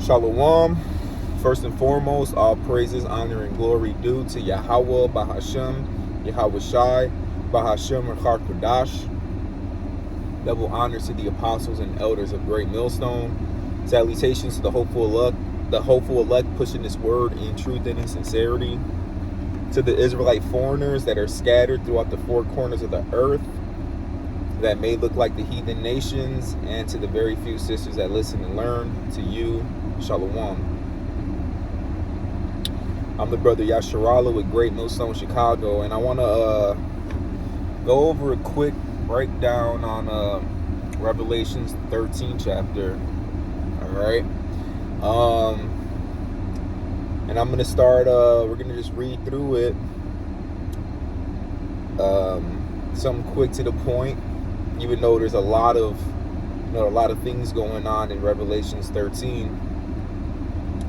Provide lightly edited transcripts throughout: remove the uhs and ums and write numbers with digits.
Shalom. First and foremost, all praises, honor, and glory due to Yahweh, Bahashem, Yahweh Shai, Bahashem, Rechar Kodash. Double honors to the apostles and elders of Great Millstone. Salutations to the hopeful elect pushing this word in truth and in sincerity. To the Israelite foreigners that are scattered throughout the four corners of the earth, that may look like the heathen nations, and to the very few sisters that listen and learn, to you, Shalom. I'm the brother Yasharala with Great Millstone Chicago, and I want to go over a quick breakdown on Revelations 13 chapter. All right. And I'm going to start, we're going to just read through it. Something quick to the point, even though there's a lot of things going on in Revelations 13.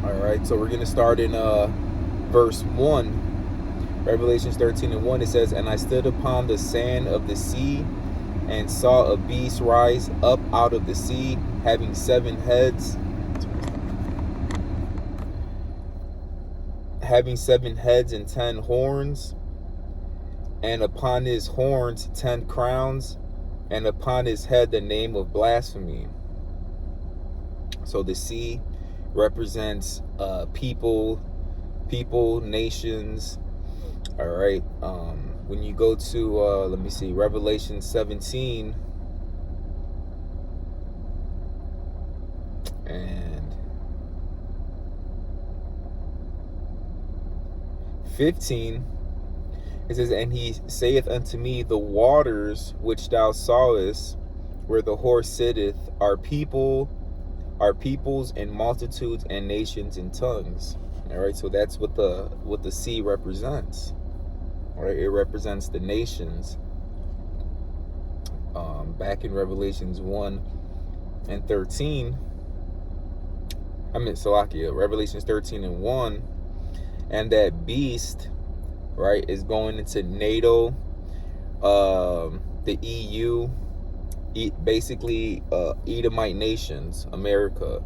All right, so we're going to start in verse 1. Revelations 13 and 1, it says, "And I stood upon the sand of the sea, and saw a beast rise up out of the sea, having 7 heads, and 10 horns, and upon his horns 10 crowns, and upon his head the name of blasphemy." So the sea represents people, nations. All right. When you go to let me see, Revelation 17 and 15, it says, "And he saith unto me, The waters which thou sawest, where the horse sitteth, are peoples and multitudes and nations and tongues." All right, so that's what the sea represents. All right, it represents the nations. Back in Revelations 1 and 13, Revelations 13 and 1, and that beast, right, is going into NATO, the EU, basically Edomite nations, America,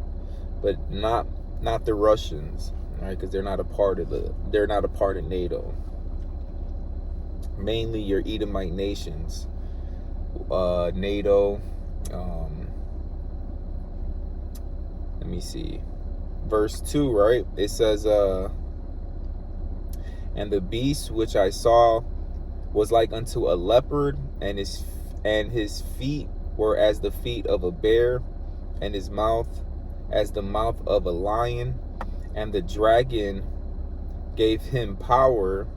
but not the Russians, right? Because they're not a part of NATO. Mainly your Edomite nations, NATO. Let me see, verse 2, right? It says, "And the beast which I saw was like unto a leopard, and his feet were as the feet of a bear, and his mouth as the mouth of a lion. And the dragon gave him power."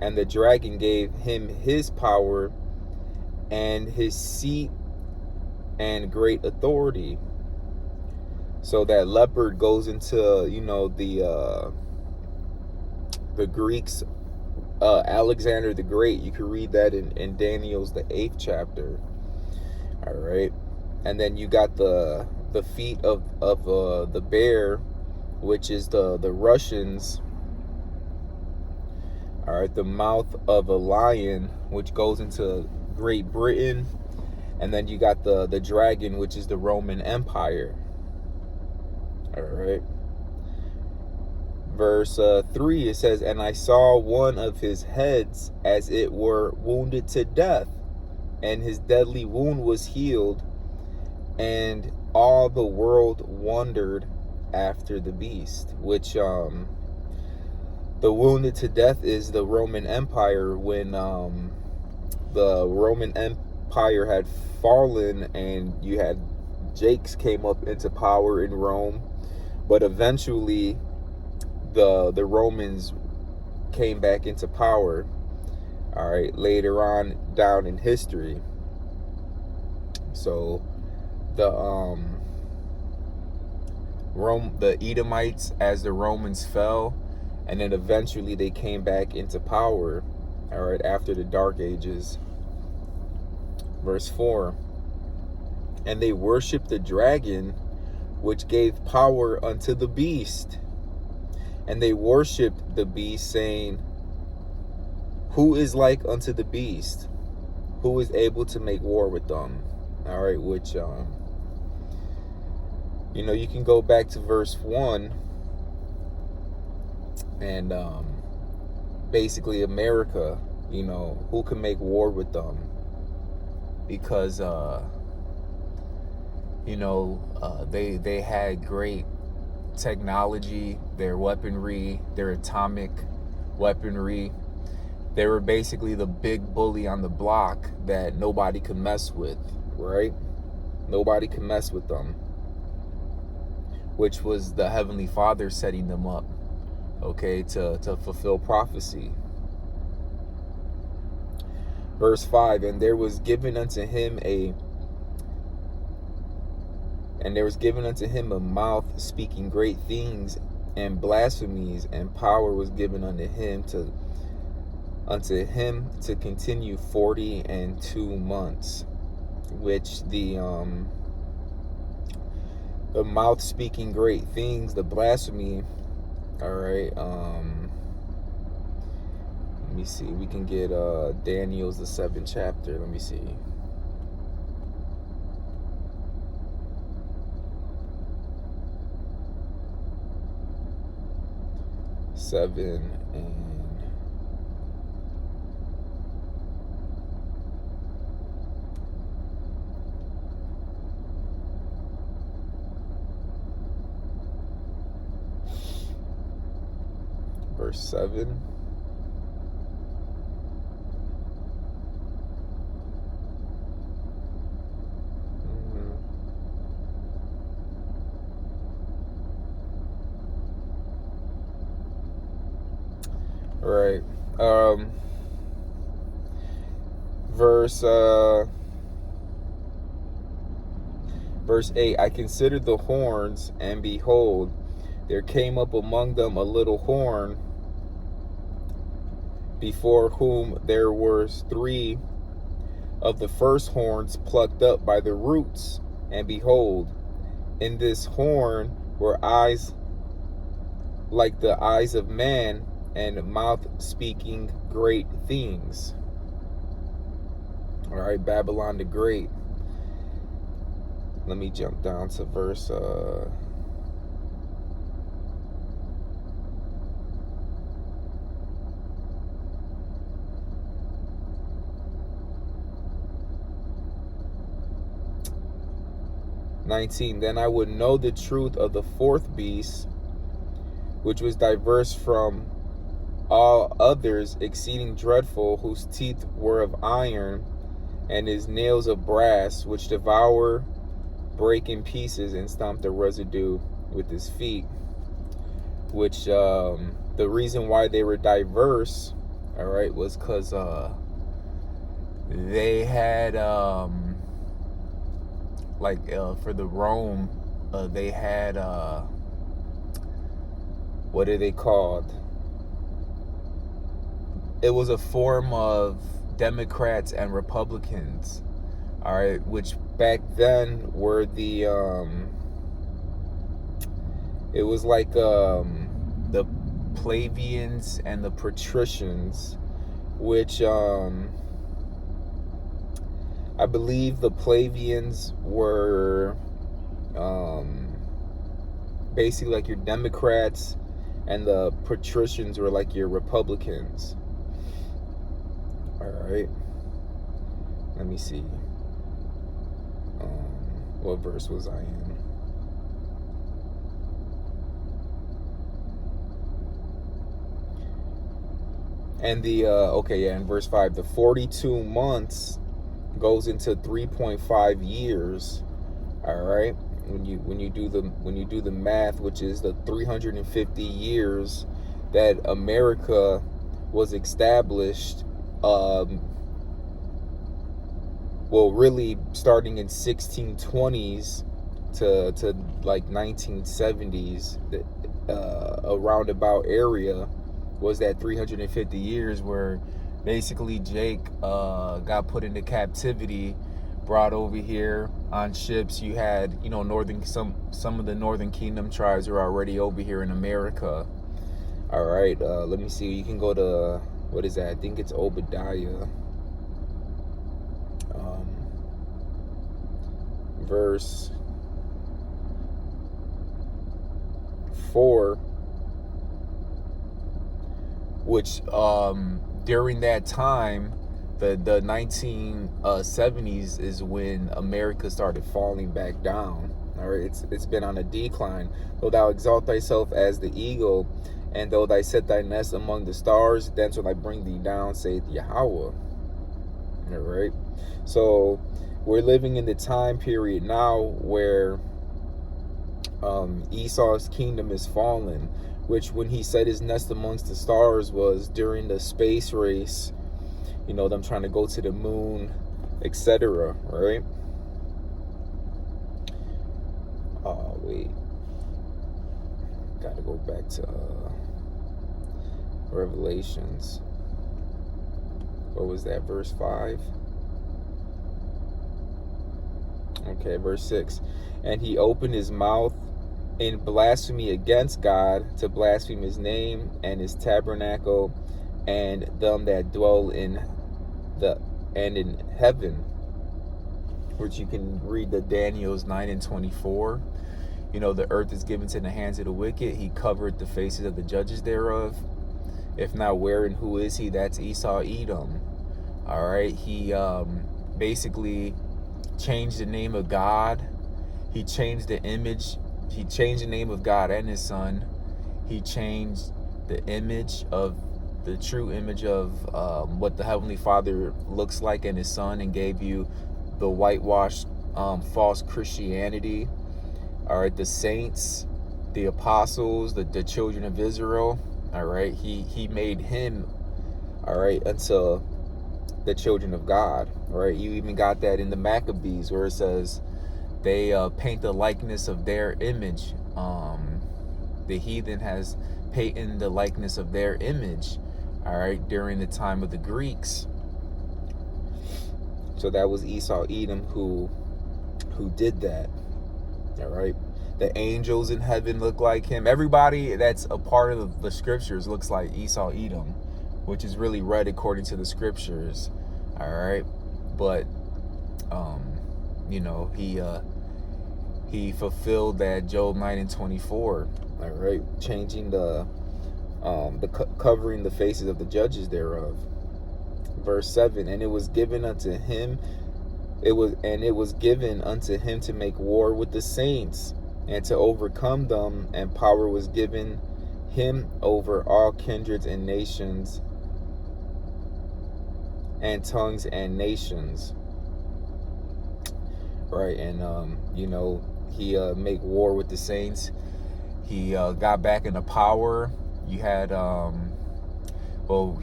And the dragon gave him his power and his seat and great authority. So that leopard goes into, the Greeks, Alexander the Great. You can read that in Daniel's the 8th chapter. All right, and then you got the feet of the bear, which is the Russians. All right, the mouth of a lion, which goes into Great Britain, and then you got the dragon, which is the Roman Empire. All right. Verse 3, it says, "And I saw one of his heads as it were wounded to death, and his deadly wound was healed, and all the world wondered after the beast," which the wounded to death is the Roman Empire. When the Roman Empire had fallen, and you had Jakes came up into power in Rome, but eventually the Romans came back into power, all right, later on down in history. So the Edomites, as the Romans fell, and then eventually they came back into power, all right, after the Dark Ages. Verse 4, "And they worshiped the dragon, which gave power unto the beast. And they worshipped the beast, saying, Who is like unto the beast? Who is able to make war with them?" All right, which You can go back to verse 1 and basically America, who can make war with them? Because they had great technology, their weaponry, their atomic weaponry. They were basically the big bully on the block that nobody could mess with, right? Nobody could mess with them, which was the Heavenly Father setting them up, okay, to fulfill prophecy. Verse 5, and there was given unto him a mouth speaking great things and blasphemies, and power was given unto him to continue 42 months. Which the mouth speaking great things, the blasphemy. All right. Let me see. We can get Daniel's the 7th chapter. Let me see. Seven and verse 7. Right. Verse 8, I considered the horns, and behold, there came up among them a little horn, before whom there were 3 of the first horns plucked up by the roots. And behold, in this horn were eyes like the eyes of man, and mouth speaking great things. All right, Babylon the Great. Let me jump down to verse 19. Then I would know the truth of the 4th beast, which was diverse from all others, exceeding dreadful, whose teeth were of iron, and his nails of brass, which devour, break in pieces, and stomp the residue with his feet. Which the reason why they were diverse, all right, was because they had for the Rome, they had what are they called? It was a form of Democrats and Republicans, all right, which back then were the it was like the plebeians and the patricians, which I believe the plebeians were basically like your Democrats, and the patricians were like your Republicans. All right. Let me see. What verse was I in? And the in verse 5, the 42 months goes into 3.5 years. All right. When you do the math, which is the 350 years that America was established, well, really starting in 1620s to like 1970s, a roundabout area was that 350 years where basically Jake got put into captivity, brought over here on ships. You had, some of the Northern Kingdom tribes were already over here in America. All right, let me see. You can go to, what is that? I think it's Obadiah. Verse 1924, which during that time, the 1970s is when America started falling back down. All right, it's been on a decline. Though thou exalt thyself as the eagle, and though thou set thy nest among the stars, thence will I bring thee down, saith Yahweh. All right, so we're living in the time period now where Esau's kingdom is fallen, which when he set his nest amongst the stars was during the space race, you know, them trying to go to the moon, etc. Right? Wait, gotta go back to Revelations. What was that, verse 5? Okay, verse 6. And he opened his mouth in blasphemy against God, to blaspheme his name and his tabernacle, and them that dwell in heaven, which you can read the Daniel's 9:24. You know, the earth is given to the hands of the wicked. He covered the faces of the judges thereof. If not, where and who is he? That's Esau Edom. All right, he basically changed the name of God. He changed the image. He changed the name of God and his son. He changed the image of the true image of what the Heavenly Father looks like in his son, and gave you the whitewashed false Christianity. All right, the saints, the apostles, the children of Israel. All right, he made him, all right, unto the children of God. All right, you even got that in the Maccabees, where it says they paint the likeness of their image. The heathen has painted the likeness of their image, all right, during the time of the Greeks. So that was Esau Edom who did that. All right, the angels in heaven look like him. Everybody that's a part of the scriptures looks like Esau Edom, which is really read according to the scriptures. All right, but you know, he fulfilled that Job 9:24. All right, changing the covering the faces of the judges thereof. Verse 7, and it was given unto him. It was given unto him to make war with the saints, and to overcome them, and power was given him over all kindreds and nations, and tongues and nations. Right, and you know, he make war with the saints. He got back into power. You had what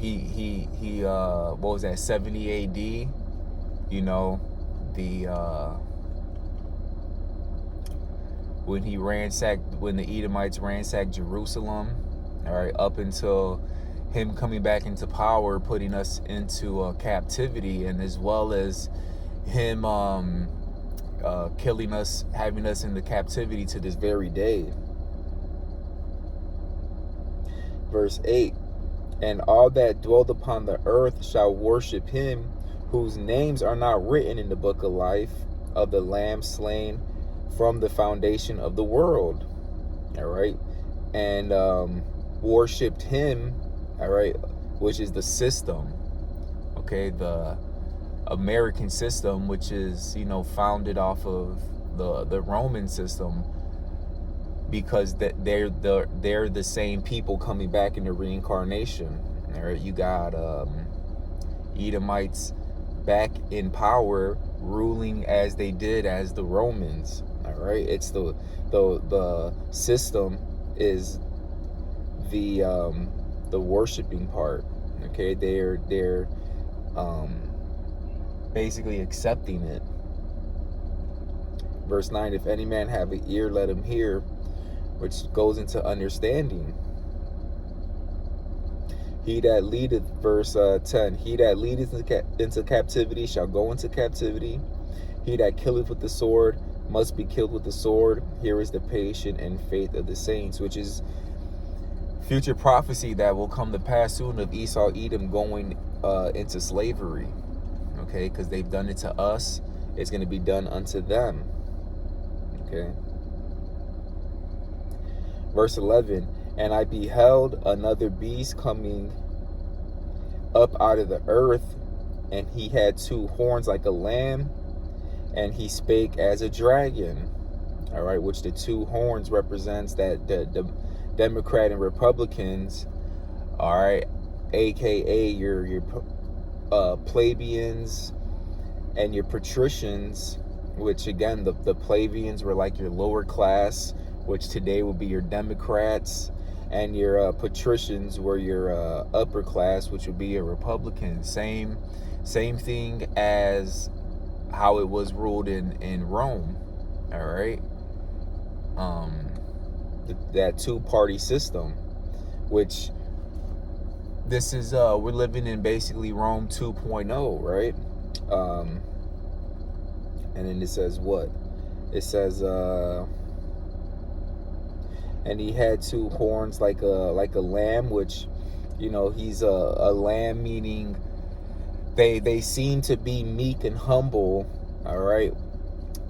was that, 70 AD? You know, when the Edomites ransacked Jerusalem, all right, up until him coming back into power, putting us into captivity, and as well as him killing us, having us in the captivity to this very day. Verse 8, and all that dwell upon the earth shall worship him, whose names are not written in the book of life of the Lamb slain from the foundation of the world. All right, and worshipped him, all right, which is the system, okay, the American system, which is, you know, founded off of the Roman system, because they're the same people coming back in the reincarnation. All right, you got Edomites back in power, ruling as they did as the Romans. All right, it's the system is the worshiping part. Okay, they're basically accepting it. Verse 9, if any man have an ear, let him hear, which goes into understanding. He that leadeth, verse 10, he that leadeth into captivity shall go into captivity. He that killeth with the sword must be killed with the sword. Here is the patience and faith of the saints, which is future prophecy that will come to pass soon, of Esau Edom going into slavery. Okay, because they've done it to us, it's going to be done unto them. Okay. Verse 11, and I beheld another beast coming up out of the earth, and he had two horns like a lamb, and he spake as a dragon. All right, which the two horns represents that the Democrat and Republicans, all right, aka your plebeians and your patricians, which again the plebeians were like your lower class, which today would be your Democrats, and your patricians were your upper class, which would be your Republicans. Same thing as how it was ruled in Rome. All right, that two-party system, which this is we're living in basically Rome 2.0, right? And then it says what? It says and he had two horns like a lamb, which, you know, he's a lamb, meaning they seem to be meek and humble. All right,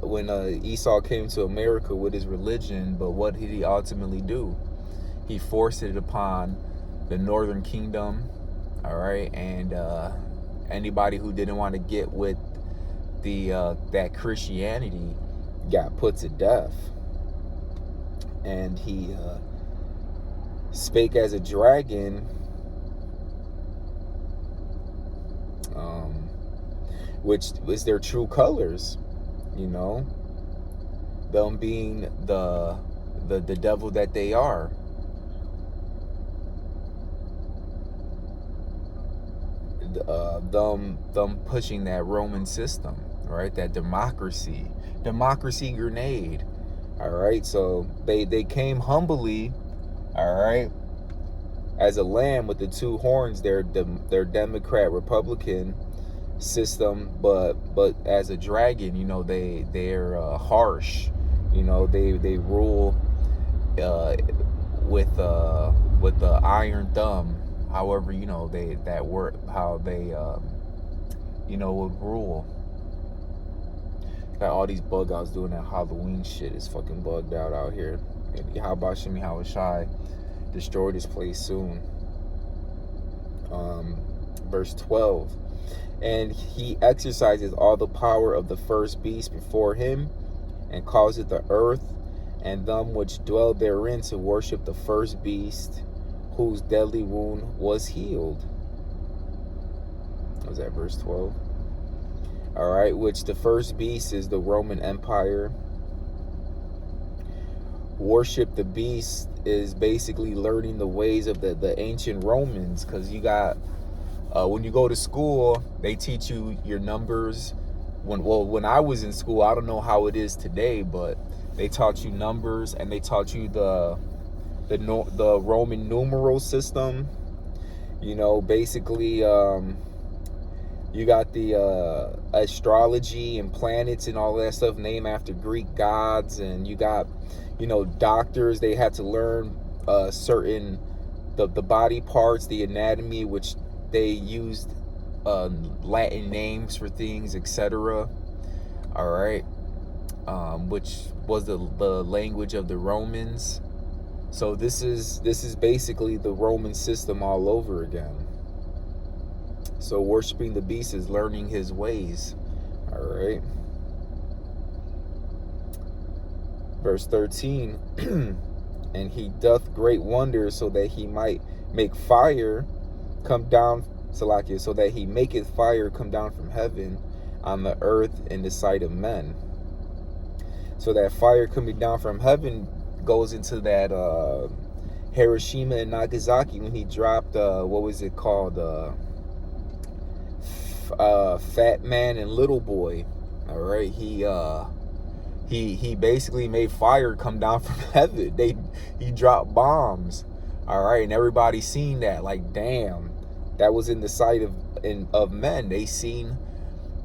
when Esau came to America with his religion, but what did he ultimately do? He forced it upon the Northern Kingdom. All right, and anybody who didn't want to get with the that Christianity got put to death. And he spake as a dragon, which was their true colors, you know, them being the devil that they are. Them pushing that Roman system, right? That democracy grenade. All right, so they came humbly, all right, as a lamb with the two horns. Their Democrat Republican system, but as a dragon, you know, they're harsh, you know, they rule with the iron thumb. However, you know, how they you know, would rule. Got all these bug outs doing that Halloween shit. Is fucking bugged out here. And how about Shimmy Hawashai destroy this place soon? Verse 12. And he exercises all the power of the first beast before him, and causeth the earth and them which dwell therein to worship the first beast, whose deadly wound was healed. Was that verse 12? All right, which the first beast is the Roman Empire. Worship the beast is basically learning the ways of the ancient Romans, because you got when you go to school, they teach you your numbers. When I was in school, I don't know how it is today, but they taught you numbers, and they taught you the Roman numeral system. You know, basically, you got the astrology and planets and all that stuff named after Greek gods. And you got, you know, doctors, they had to learn certain the body parts, the anatomy, which they used Latin names for things, etc. All right, which was the language of the Romans. So this is basically the Roman system all over again. So worshiping the beast is learning his ways. All right. Verse 13. And he doth great wonders, so that he might make fire come down, Salakia, so that he maketh fire come down from heaven on the earth in the sight of men. So that fire coming down from heaven goes into that Hiroshima and Nagasaki, when he dropped what was it called, Fat Man and Little Boy. All right, he basically made fire come down from heaven. He dropped bombs. All right, and everybody seen that, like, damn, that was in the sight of men. They seen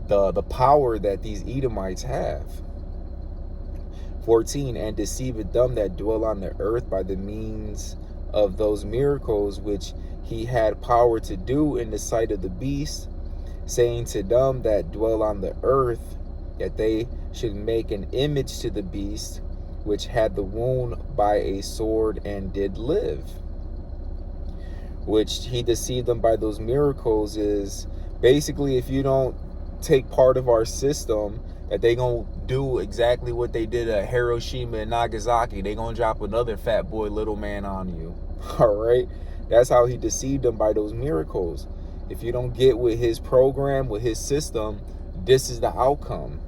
the power that these Edomites have. 14, and deceiveth them that dwell on the earth by the means of those miracles which he had power to do in the sight of the beast, saying to them that dwell on the earth that they should make an image to the beast, which had the wound by a sword and did live. Which he deceived them by those miracles is basically, if you don't take part of our system, that they gonna do exactly what they did at Hiroshima and Nagasaki. They gonna drop another fat boy little man on you. All right, that's how he deceived them by those miracles. If you don't get with his program, with his system, this is the outcome.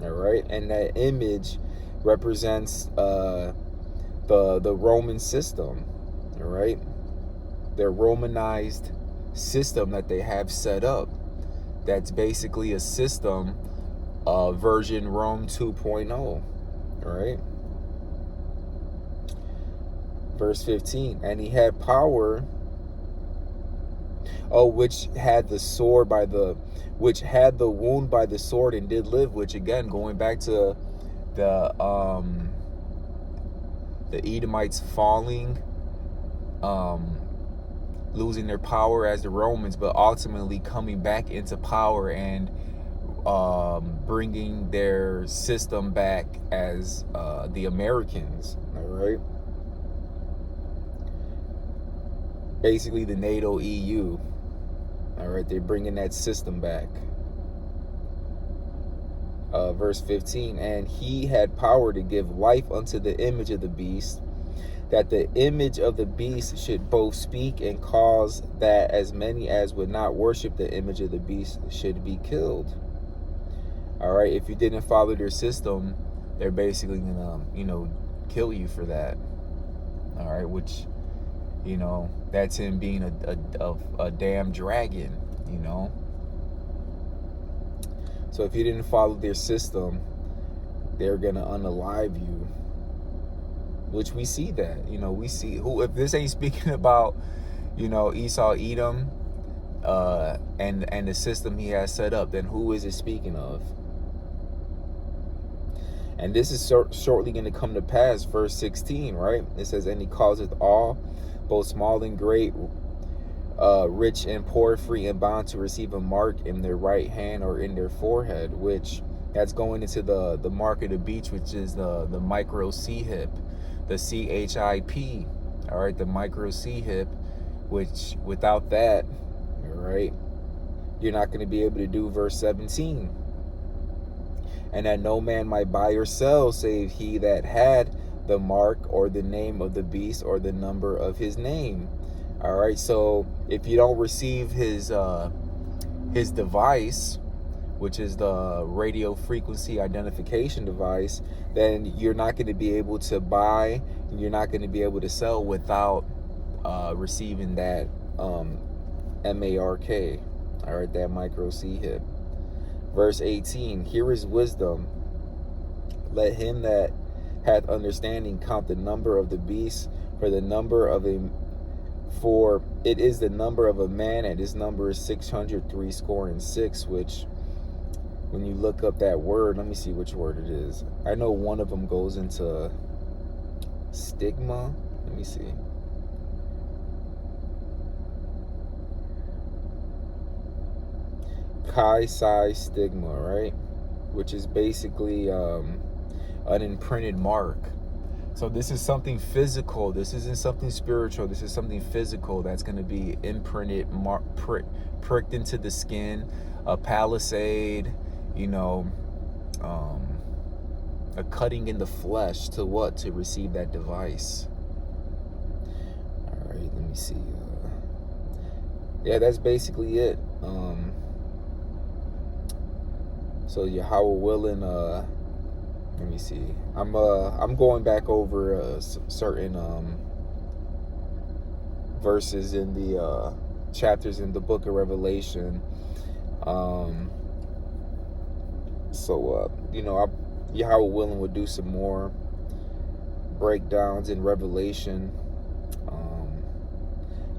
All right, and that image represents the Roman system. All right, their Romanized system that they have set up. That's basically a system, version Rome 2.0. All right. Verse 15, and he had power, which had the wound by the sword and did live, which again, going back to the Edomites falling, losing their power as the Romans, but ultimately coming back into power and bringing their system back as the Americans. All right. Basically the NATO EU. All right, they're bringing that system back. Verse 15, and he had power to give life unto the image of the beast, that the image of the beast should both speak and cause that as many as would not worship the image of the beast should be killed. All right, if you didn't follow their system, they're basically gonna, kill you for that. All right, which, that's him being a damn dragon, So if you didn't follow their system, they're gonna unalive you. Which we see that, we see if this ain't speaking about, Esau, Edom, and the system he has set up, then who is it speaking of? And this is shortly going to come to pass. Verse 16, right? It says, and he causeth all, both small and great, rich and poor, free and bond, to receive a mark in their right hand or in their forehead, which that's going into the mark of the beast, which is the micro C-hip, the CHIP, all right, the micro C-hip, which without that, all right, you're not going to be able to do verse 17. And that no man might buy or sell save he that had the mark or the name of the beast or the number of his name. All right, so if you don't receive his device, which is the radio frequency identification device, then you're not going to be able to buy, and you're not going to be able to sell without receiving that MARK, all right, that micro C-hip. Verse 18, here is wisdom. Let him that hath understanding count the number of the beast, for it is the number of a man, and his number is 666, which, when you look up that word, let me see which word it is. I know one of them goes into stigma. Let me see. Chi-Psi stigma, right? Which is basically an imprinted mark. So this is something physical. This isn't something spiritual. This is something physical that's going to be imprinted, pricked into the skin, a palisade, a cutting in the flesh to what? To receive that device. All right, let me see. Yeah, that's basically it. So Yahweh willing, let me see. I'm going back over certain verses in the chapters in the book of Revelation. Yahweh willing, would do some more breakdowns in Revelation.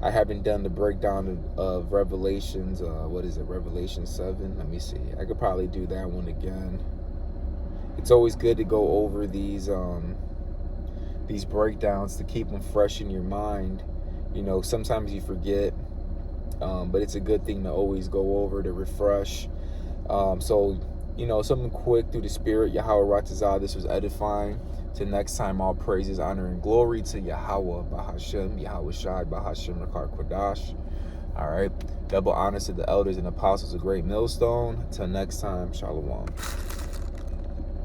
I haven't done the breakdown of Revelations. Revelation 7? Let me see. I could probably do that one again. It's always good to go over these breakdowns to keep them fresh in your mind. Sometimes you forget, but it's a good thing to always go over to refresh. So you know, something quick through the spirit. Yahweh Ratazah, this was edifying. Till next time, all praises, honor, and glory to Yahweh, Bahashem, Yahweh Shai, Bahashem, Nakar Kodash. All right. Double honors to the elders and apostles of Great Millstone. Till next time, Shalom.